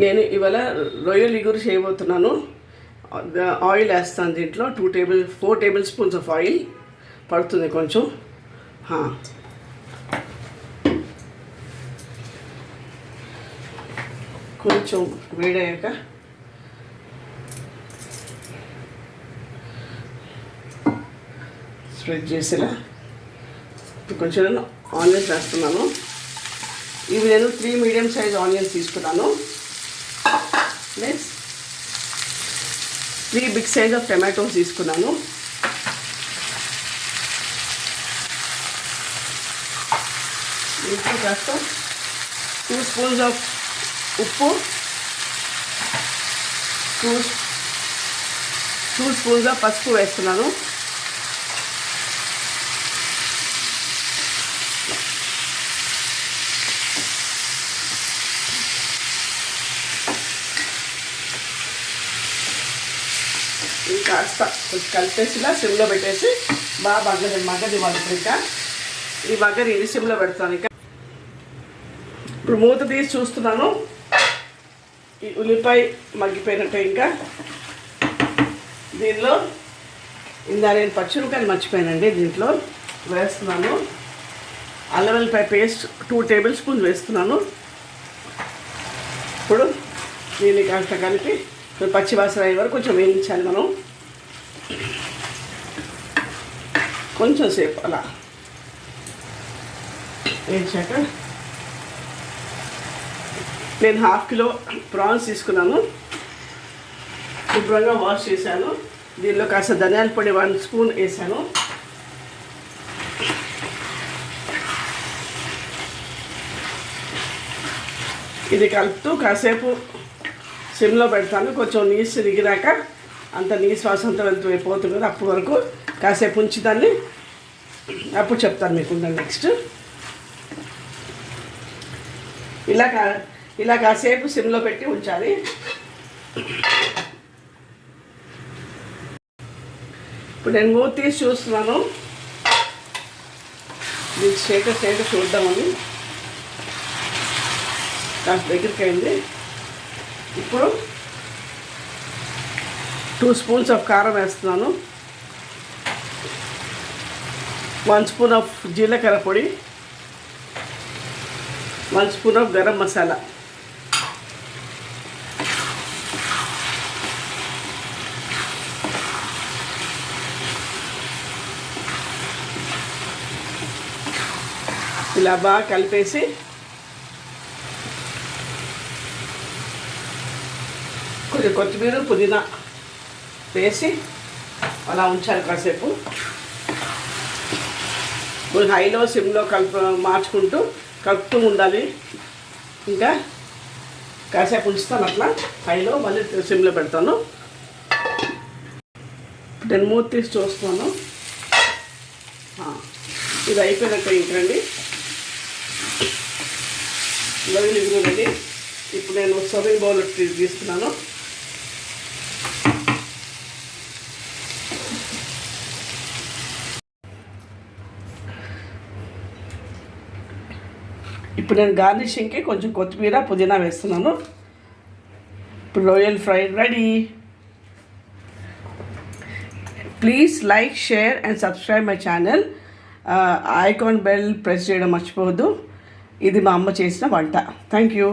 నేను ఇవాళ రొయ్యలు ఇగురు చేయబోతున్నాను. ఆయిల్ వేస్తాను దీంట్లో 4 టేబుల్ స్పూన్స్ ఆఫ్ ఆయిల్ పడుతుంది కొంచెం. కొంచెం వేడయ్యాక స్ప్రెడ్ చేసేలా కొంచెం నేను ఆనియన్స్ వేస్తున్నాను. ఇవి నేను 3 మీడియం సైజ్ ఆనియన్స్ తీసుకున్నాను. Next 3 big size of tomatoes తీసుకున్నాను. ఇప్పుడు కాస్త 2 స్పూన్స్ ఆఫ్ ఉప్పు, 2 స్పూన్స్ ఆఫ్ పసుపు వేస్తున్నాను. కాస్త కొంచెం కలిపేసిలా సిమ్లో పెట్టేసి బాగా మగ్గనివ్వాలి. ఇంకా ఈ బగ్గరి ఇది సిమ్లో పెడతాను. ఇంకా ఇప్పుడు మూత తీసి చూస్తున్నాను. ఈ ఉల్లిపాయ మగ్గిపోయినట్టే. ఇంకా దీనిలో నేను పచ్చిమిరపకాయలు మర్చిపోయానండి, దీంట్లో వేస్తున్నాను. అల్లం వెల్లిపాయ పేస్ట్ 2 టేబుల్ స్పూన్స్ వేస్తున్నాను. ఇప్పుడు దీన్ని కాస్త కలిపి పచ్చి వాసన అయ్యే వరకు కొంచెం వేయించాలి మనం. కొంచెం సేపు అలా వేయించాక నేను 1/2 కిలో ప్రాన్స్ తీసుకున్నాను. శుభ్రంగా వాష్ చేశాను. దీనిలో కాస్త ధనియాల పొడి 1 స్పూన్ వేసాను. ఇది కలుపుతూ కాసేపు సిమ్లో పెడతాను. కొంచెం నీసు దిగినాక అంత నీసు వాసన అంతా వెళ్ళిపోతుంది కదా, అప్పటి వరకు కాసేపు ఉంచి దాన్ని అప్పుడు చెప్తాను మీకు. నెక్స్ట్ ఇలా కాసేపు సిమ్లో పెట్టి ఉంచాలి. ఇప్పుడు నేను మూత తీసి చూస్తున్నాను. దీనికి స్టేటస్ చూద్దామని కాస్త దగ్గరికి అయింది. ఇప్పుడు 2 స్పూన్స్ ఆఫ్ కారం వేస్తున్నాను. 1 స్పూన్ ఆఫ్ జీలకర్ర పొడి, 1 స్పూన్ ఆఫ్ గరం మసాలా, ఇలా బాగా కలిపేసి కొంచెం కొత్తిమీర పుదీనా వేసి అలా ఉంచాలి కాసేపు. కొంచెం హైలో సిమ్లో మార్చుకుంటూ కలుపుతూ ఉండాలి. ఇంకా కాసేపు ఉంచుతాను అట్లా హైలో, మళ్ళీ సిమ్లో పెడతాను. నేను మూత తీసి చూస్తాను. ఇది అయిపోయినట్టు ఇంకండి రొయ్యలు ఇగురండి. ఇప్పుడు నేను సర్వింగ్ బౌల్ తీసుకున్నాను. ఇప్పుడు నేను గార్నిషింగ్కి కొంచెం కొత్తిమీర పుదీనా వేస్తున్నాను. ఇప్పుడు రొయ్యల్ fry ready. Please like, share and subscribe my channel. Icon bell press చేయడం మర్చిపోవద్దు. ఇది మా అమ్మ చేసిన వంట. Thank you.